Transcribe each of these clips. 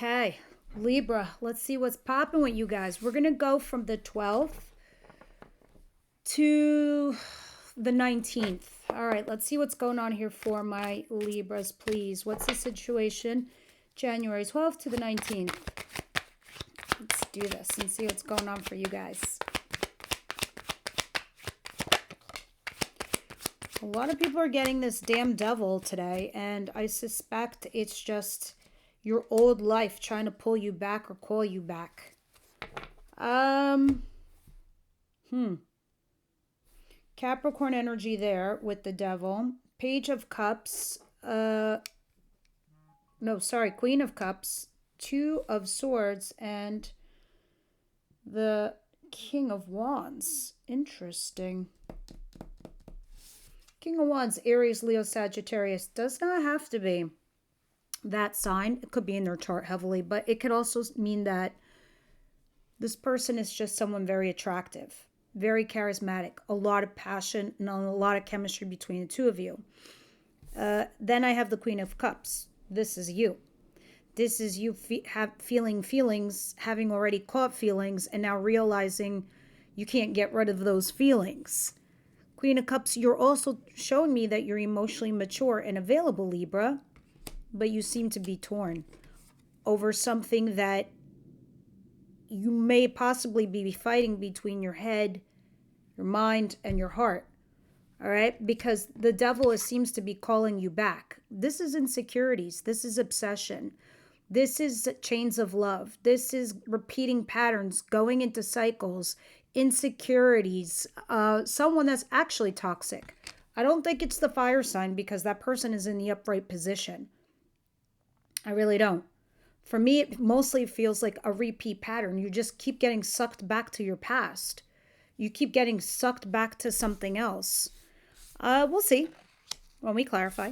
Okay, Libra, let's see what's popping with you guys. We're going to go from the 12th to the 19th. All right, let's see what's going on here for my Libras, please. What's the situation? January 12th to the 19th. Let's do this and see what's going on for you guys. A lot of people are getting this damn devil today, and I suspect it's just your old life trying to pull you back or call you back. Capricorn energy there with the devil. Page of Cups. Queen of Cups. Two of Swords and the King of Wands. Interesting. King of Wands, Aries, Leo, Sagittarius. Does not have to be that sign. It could be in their chart heavily, but it could also mean that this person is just someone very attractive, very charismatic, a lot of passion, and a lot of chemistry between the two of you. Then I have the Queen of Cups. This is you. This is you feeling feelings, having already caught feelings, and now realizing you can't get rid of those feelings. Queen of Cups, you're also showing me that you're emotionally mature and available, Libra, but you seem to be torn over something that you may possibly be fighting between your head, your mind, and your heart. All right? Because the devil seems to be calling you back. This is insecurities. This is obsession. This is chains of love. This is repeating patterns, going into cycles, insecurities, someone that's actually toxic. I don't think it's the fire sign because that person is in the upright position. I really don't. For me, it mostly feels like a repeat pattern. You just keep getting sucked back to your past. You keep getting sucked back to something else. We'll see when we clarify.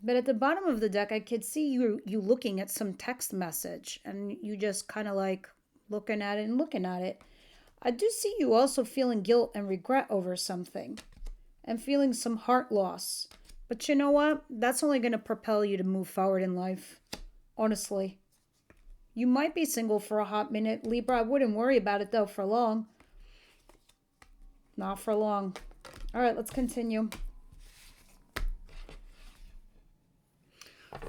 But at the bottom of the deck, I could see you looking at some text message and you just kind of like looking at it. I do see you also feeling guilt and regret over something and feeling some heart loss. But you know what? That's only going to propel you to move forward in life. Honestly. You might be single for a hot minute, Libra. I wouldn't worry about it, though, for long. Not for long. All right, let's continue.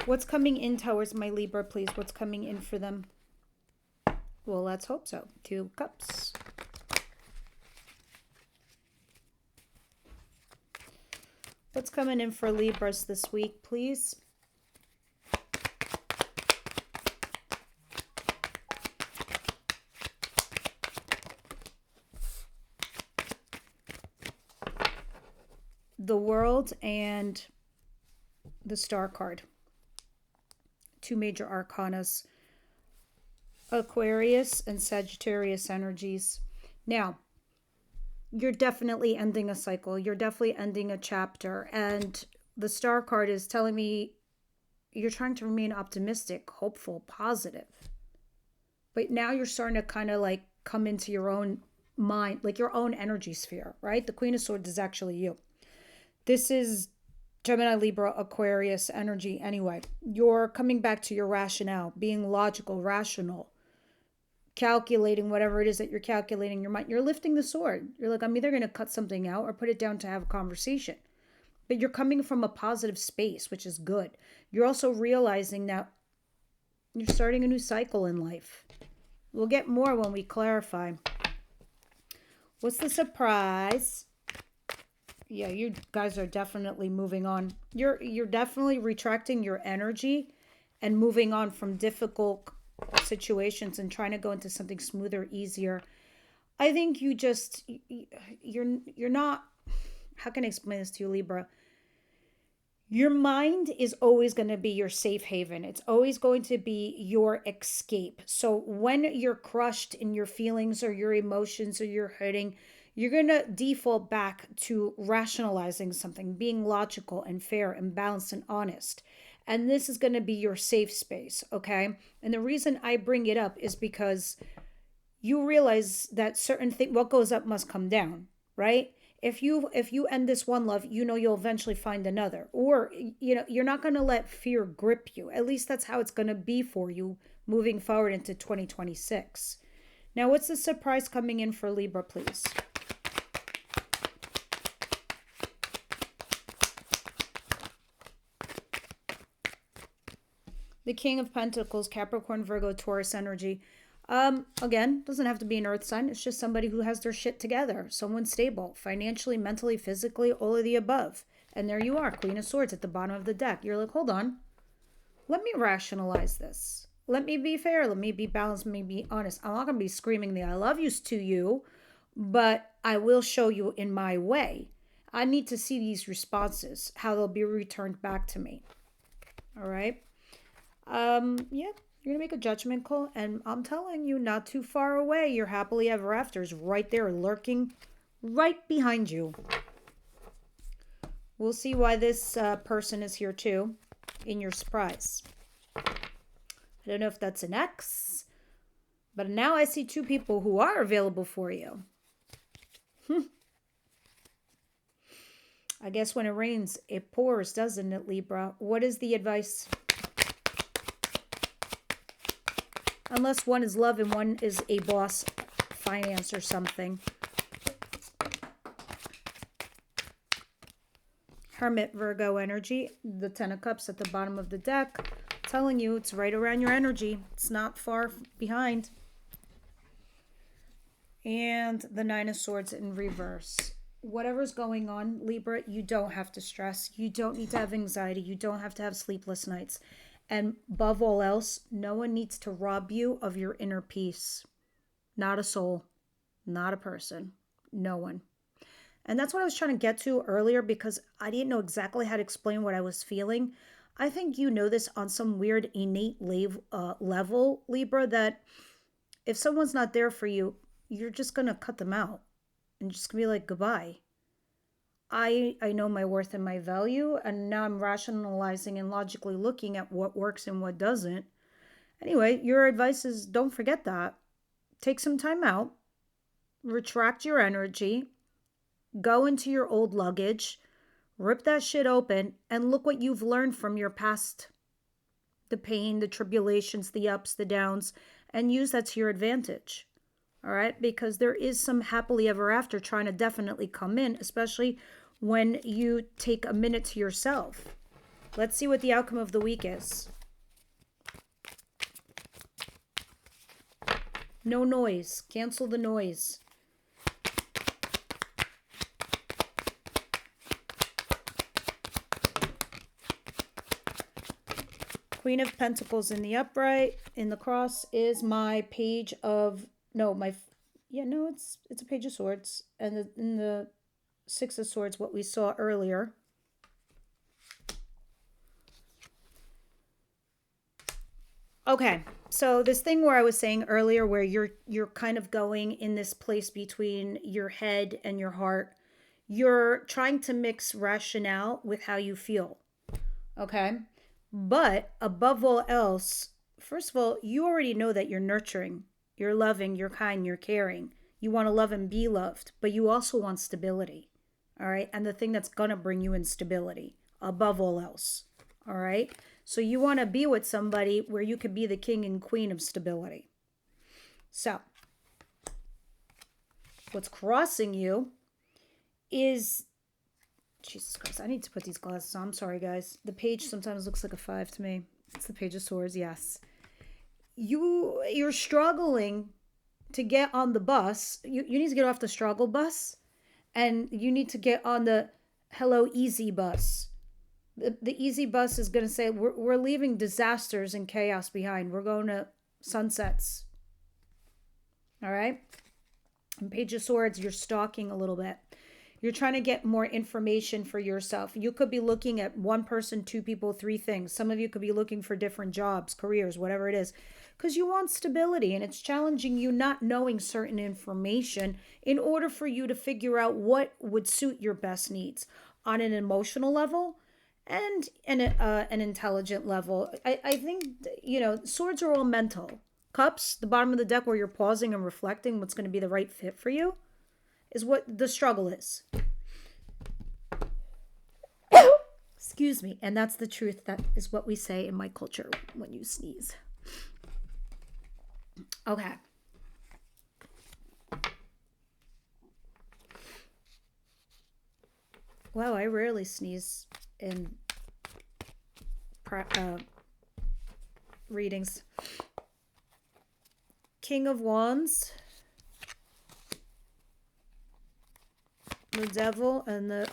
What's coming in towards my Libra, please? What's coming in for them? Well, let's hope so. Two of Cups. What's coming in for Libras this week, please? The World and the Star card. Two major arcanas. Aquarius and Sagittarius energies. Now, you're definitely ending a cycle. You're definitely ending a chapter. And the Star card is telling me you're trying to remain optimistic, hopeful, positive. But now you're starting to kind of like come into your own mind, like your own energy sphere, right? The Queen of Swords is actually you. This is Gemini, Libra, Aquarius energy anyway. You're coming back to your rationale, being logical, rational, calculating whatever it is that you're calculating in your mind. You're lifting the sword. You're like, I'm either going to cut something out or put it down to have a conversation. But you're coming from a positive space, which is good. You're also realizing that you're starting a new cycle in life. We'll get more when we clarify. What's the surprise? Yeah, you guys are definitely moving on. You're definitely retracting your energy and moving on from difficult situations and trying to go into something smoother, easier. I think you're not, how can I explain this to you, Libra? Your mind is always going to be your safe haven. It's always going to be your escape. So when you're crushed in your feelings or your emotions or you're hurting, you're going to default back to rationalizing something, being logical and fair and balanced and honest. And this is going to be your safe space, okay? And the reason I bring it up is because you realize that certain things, what goes up must come down, right? If you end this one love, you know you'll eventually find another. Or you're not going to let fear grip you. At least that's how it's going to be for you moving forward into 2026. Now, what's the surprise coming in for Libra, please? The King of Pentacles, Capricorn, Virgo, Taurus energy. Again, doesn't have to be an earth sign. It's just somebody who has their shit together. Someone stable, financially, mentally, physically, all of the above. And there you are, Queen of Swords at the bottom of the deck. You're like, hold on. Let me rationalize this. Let me be fair. Let me be balanced. Let me be honest. I'm not going to be screaming the I love yous to you, but I will show you in my way. I need to see these responses, how they'll be returned back to me. All right. Yeah, you're gonna make a judgment call, and I'm telling you, not too far away, your happily ever after is right there, lurking right behind you. We'll see why this person is here too in your surprise. I don't know if that's an ex, but now I see two people who are available for you. I guess when it rains, it pours, doesn't it, Libra? What is the advice? Unless one is love and one is a boss, finance or something. Hermit, Virgo energy. The Ten of Cups at the bottom of the deck. Telling you, it's right around your energy. It's not far behind. And the Nine of Swords in reverse. Whatever's going on, Libra, you don't have to stress. You don't need to have anxiety. You don't have to have sleepless nights. And above all else, no one needs to rob you of your inner peace. Not a soul, not a person, no one. And that's what I was trying to get to earlier, because I didn't know exactly how to explain what I was feeling. I think you know this on some weird innate level, Libra, that if someone's not there for you, you're just going to cut them out and just going to be like, goodbye. I know my worth and my value, and now I'm rationalizing and logically looking at what works and what doesn't. Anyway, your advice is don't forget that. Take some time out, retract your energy, go into your old luggage, rip that shit open, and look what you've learned from your past. The pain, the tribulations, the ups, the downs, and use that to your advantage. All right? Because there is some happily ever after trying to definitely come in, especially when you take a minute to yourself. Let's see what the outcome of the week is. No noise. Cancel the noise. Queen of Pentacles in the upright. In the cross is my page of... it's a page of swords. And in the Six of Swords, what we saw earlier. Okay, so this thing where I was saying earlier, where you're kind of going in this place between your head and your heart, you're trying to mix rationale with how you feel. Okay, but above all else, first of all, you already know that you're nurturing, you're loving, you're kind, you're caring. You want to love and be loved, but you also want stability. All right. And the thing that's going to bring you instability above all else. All right. So you want to be with somebody where you could be the king and queen of stability. So what's crossing you is, Jesus Christ, I need to put these glasses on. I'm sorry, guys. The page sometimes looks like a 5 to me. It's the Page of Swords. Yes. You're struggling to get on the bus. You need to get off the struggle bus. And you need to get on the Hello Easy bus. The easy bus is going to say, we're leaving disasters and chaos behind. We're going to sunsets. All right? And Page of Swords, you're stalking a little bit. You're trying to get more information for yourself. You could be looking at one person, two people, three things. Some of you could be looking for different jobs, careers, whatever it is. Because you want stability, and it's challenging you not knowing certain information in order for you to figure out what would suit your best needs on an emotional level and an intelligent level. I think, swords are all mental. Cups, the bottom of the deck where you're pausing and reflecting what's going to be the right fit for you, is what the struggle is. Excuse me. And that's the truth. That is what we say in my culture when you sneeze. Okay. Wow, I rarely sneeze in readings. King of Wands, the Devil, and the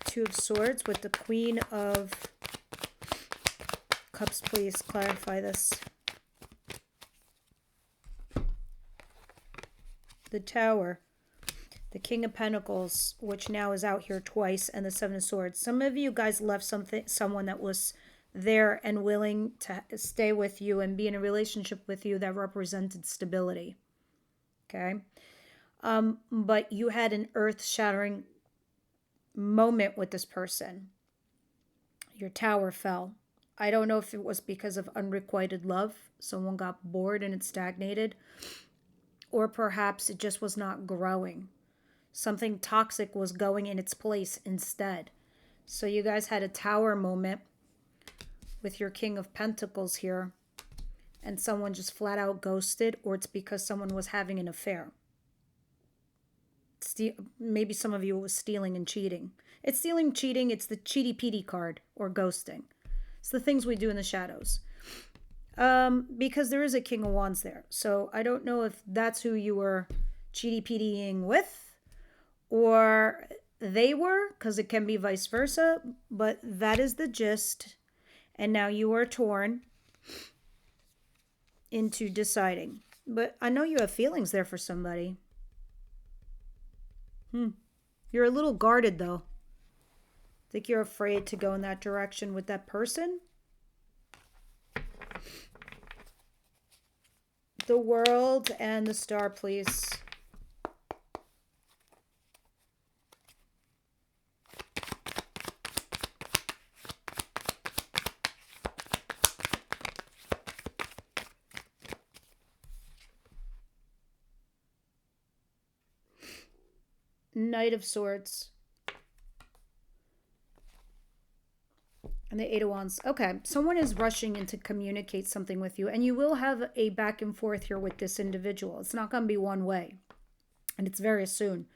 Two of Swords with the Queen of Cups. Please clarify this. The Tower, the King of Pentacles, which now is out here twice, and the Seven of Swords. Some of you guys left someone that was there and willing to stay with you and be in a relationship with you that represented stability. Okay? But you had an earth-shattering moment with this person. Your tower fell. I don't know if it was because of unrequited love. Someone got bored and it stagnated. Or perhaps it just was not growing. Something toxic was going in its place instead. So you guys had a tower moment with your King of Pentacles here. And someone just flat out ghosted. Or it's because someone was having an affair. Maybe some of you was stealing and cheating. It's stealing, cheating. It's the cheaty-peaty card or ghosting. It's the things we do in the shadows. Because there is a King of Wands there. So I don't know if that's who you were cheaty-peatying with or they were, because it can be vice versa. But that is the gist. And now you are torn into deciding. But I know you have feelings there for somebody. You're a little guarded, though. I think you're afraid to go in that direction with that person. The World and the Star, please. Knight of Swords. And the Eight of Wands. Okay, someone is rushing in to communicate something with you. And you will have a back and forth here with this individual. It's not going to be one way. And it's very soon.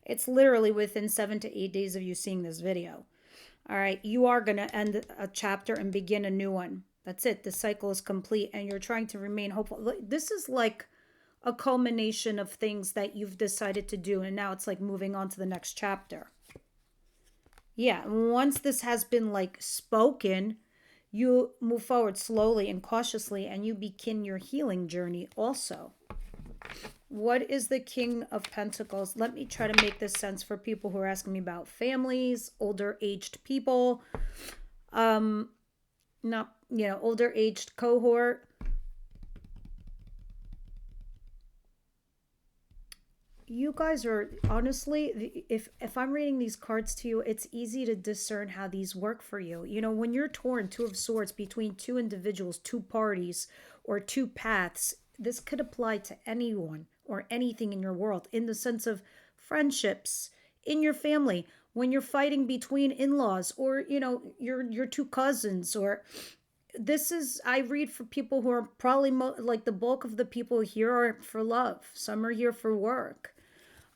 It's literally within 7 to 8 days of you seeing this video. All right, you are going to end a chapter and begin a new one. That's it. The cycle is complete. And you're trying to remain hopeful. This is like a culmination of things that you've decided to do. And now it's like moving on to the next chapter. Yeah, once this has been like spoken, you move forward slowly and cautiously and you begin your healing journey also. What is the King of Pentacles? Let me try to make this sense for people who are asking me about families, older aged people, older aged cohort. You guys are, honestly, if I'm reading these cards to you, it's easy to discern how these work for you. You know, when you're torn, Two of Swords, between two individuals, two parties, or two paths, this could apply to anyone or anything in your world, in the sense of friendships, in your family, when you're fighting between in-laws, or, you know, your two cousins, or... This is, I read for people who are probably, like the bulk of the people here are for love. Some are here for work.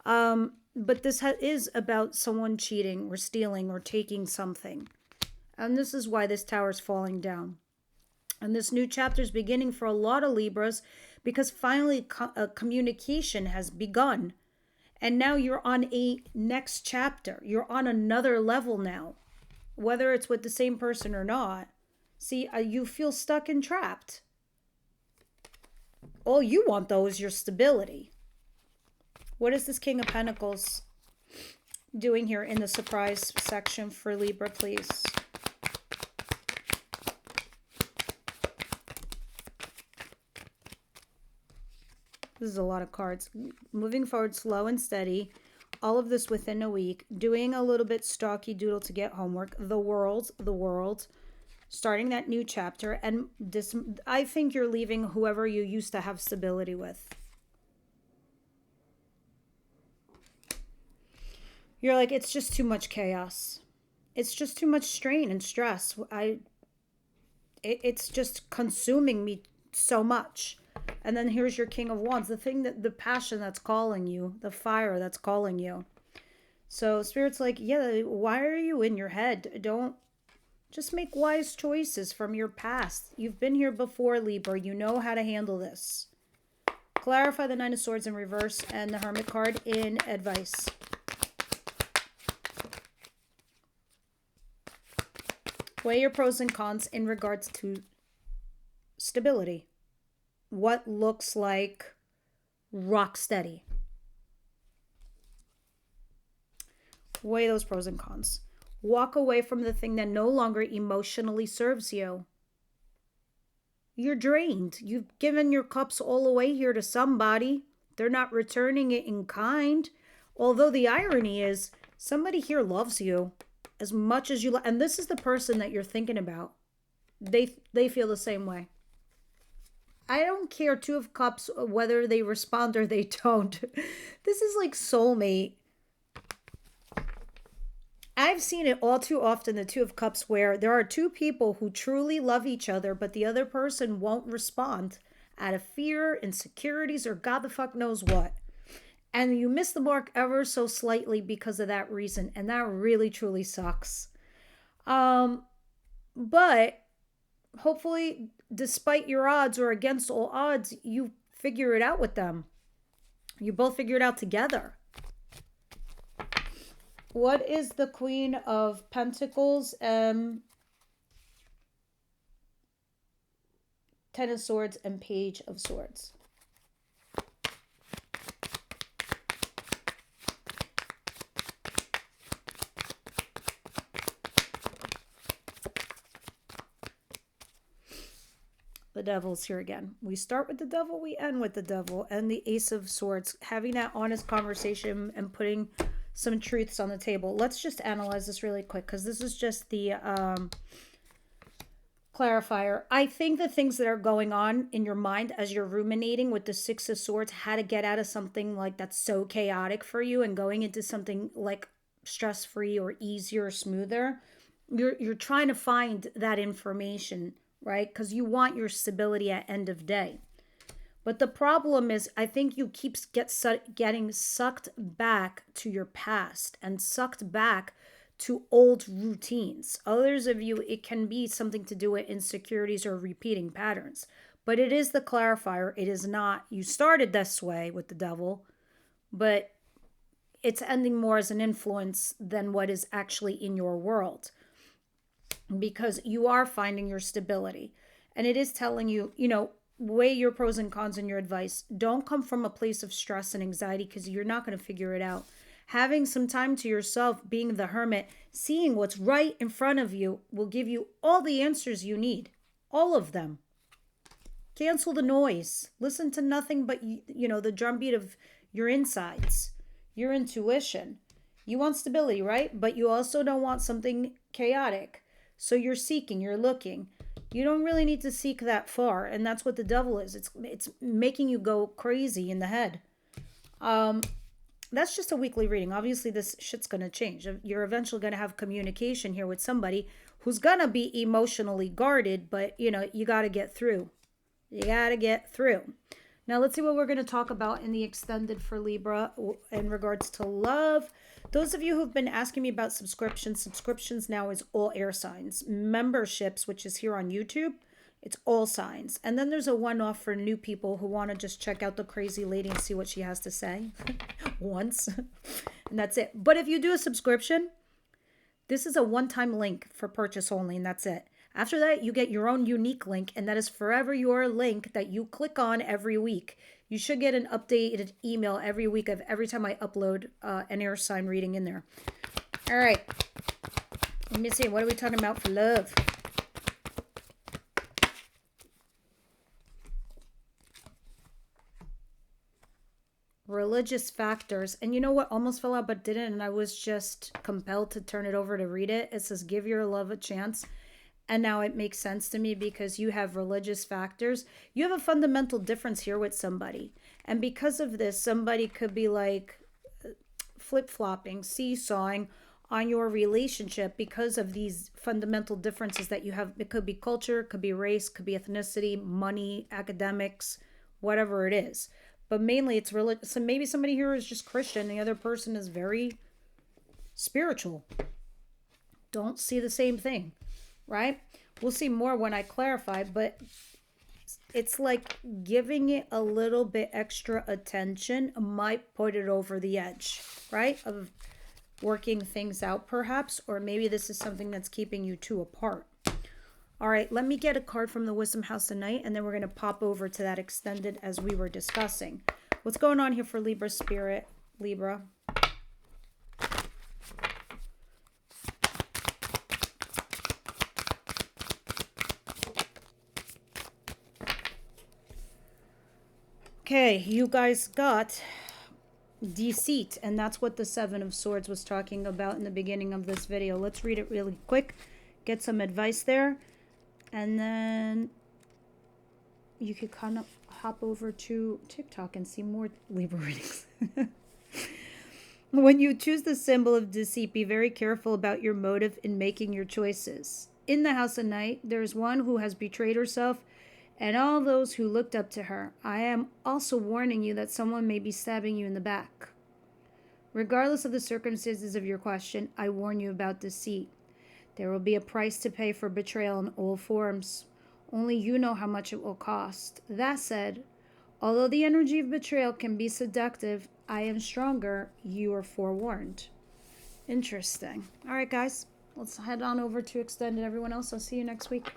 But this is about someone cheating or stealing or taking something. And this is why this tower is falling down. And this new chapter is beginning for a lot of Libras because finally communication has begun. And now you're on a next chapter. You're on another level now, whether it's with the same person or not. See, you feel stuck and trapped. All you want, though, is your stability. What is this King of Pentacles doing here in the surprise section for Libra, please? This is a lot of cards. Moving forward slow and steady. All of this within a week. Doing a little bit stocky doodle to get homework. The world. Starting that new chapter. And this, I think you're leaving whoever you used to have stability with. You're like, it's just too much chaos. It's just too much strain and stress. It's just consuming me so much. And then here's your King of Wands, the thing that the passion that's calling you, the fire that's calling you. So Spirit's like, yeah, why are you in your head? Don't just make wise choices from your past. You've been here before, Libra. You know how to handle this. Clarify the Nine of Swords in reverse and the Hermit card in advice. Weigh your pros and cons in regards to stability. What looks like rock steady? Weigh those pros and cons. Walk away from the thing that no longer emotionally serves you. You're drained. You've given your cups all away here to somebody. They're not returning it in kind. Although the irony is, somebody here loves you as much as you love. And this is the person that you're thinking about. They feel the same way. I don't care, Two of Cups, whether they respond or they don't. This is like soulmate. I've seen it all too often, the Two of Cups, where there are two people who truly love each other, but the other person won't respond out of fear, insecurities, or God the fuck knows what. And you miss the mark ever so slightly because of that reason. And that really, truly sucks. But hopefully, despite your odds or against all odds, you figure it out with them. You both figure it out together. What is the Queen of Pentacles? 10 of Swords and Page of Swords. The Devil's here again. We start with the Devil, we end with the Devil, and the Ace of Swords. Having that honest conversation and putting some truths on the table. Let's just analyze this really quick because this is just the clarifier. I think the things that are going on in your mind as you're ruminating with the Six of Swords, how to get out of something like that's so chaotic for you and going into something like stress-free or easier or smoother. You're trying to find that information, right? Because you want your stability at end of day. But the problem is, I think you keep getting sucked back to your past and sucked back to old routines. Others of you, it can be something to do with insecurities or repeating patterns. But it is the clarifier. It is not, you started this way with the Devil, but it's ending more as an influence than what is actually in your world. Because you are finding your stability. And it is telling you, weigh your pros and cons in your advice. Don't come from a place of stress and anxiety because you're not going to figure it out. Having some time to yourself, being the hermit, seeing what's right in front of you will give you all the answers you need. All of them. Cancel the noise. Listen to nothing but, the drumbeat of your insides, your intuition. You want stability, right? But you also don't want something chaotic. So you're seeking, you're looking. You don't really need to seek that far. And that's what the Devil is. It's making you go crazy in the head. That's just a weekly reading. Obviously, this shit's going to change. You're eventually going to have communication here with somebody who's going to be emotionally guarded. But, you got to get through. You got to get through. Now, let's see what we're going to talk about in the extended for Libra in regards to love. Those of you who've been asking me about subscriptions now is all air signs. Memberships, which is here on YouTube, it's all signs. And then there's a one-off for new people who want to just check out the crazy lady and see what she has to say once. And that's it. But if you do a subscription, this is a one-time link for purchase only, and that's it. After that, you get your own unique link, and that is forever your link that you click on every week. You should get an updated email every week of every time I upload an air sign reading in there. All right. Let me see. What are we talking about for love? Religious factors. And you know what? Almost fell out but didn't, and I was just compelled to turn it over to read it. It says, give your love a chance. And now it makes sense to me because you have religious factors. You have a fundamental difference here with somebody. And because of this, somebody could be like flip-flopping, seesawing on your relationship because of these fundamental differences that you have. It could be culture, it could be race, could be ethnicity, money, academics, whatever it is. But mainly it's religious. So maybe somebody here is just Christian, the other person is very spiritual. Don't see the same thing, right? We'll see more when I clarify, but it's like giving it a little bit extra attention might put it over the edge, right? Of working things out perhaps, or maybe this is something that's keeping you two apart. All right, let me get a card from the Wisdom House tonight, and then we're going to pop over to that extended as we were discussing. What's going on here for Libra spirit, Libra? Okay, you guys got deceit, and that's what the Seven of Swords was talking about in the beginning of this video. Let's read it really quick, get some advice there, and then you could kind of hop over to TikTok and see more Libra readings. When you choose the symbol of deceit, be very careful about your motive in making your choices. In the House of Night, there's one who has betrayed herself and all those who looked up to her. I am also warning you that someone may be stabbing you in the back. Regardless of the circumstances of your question, I warn you about deceit. There will be a price to pay for betrayal in all forms. Only you know how much it will cost. That said, although the energy of betrayal can be seductive, I am stronger. You are forewarned. Interesting. All right, guys. Let's head on over to Extended. Everyone else, I'll see you next week.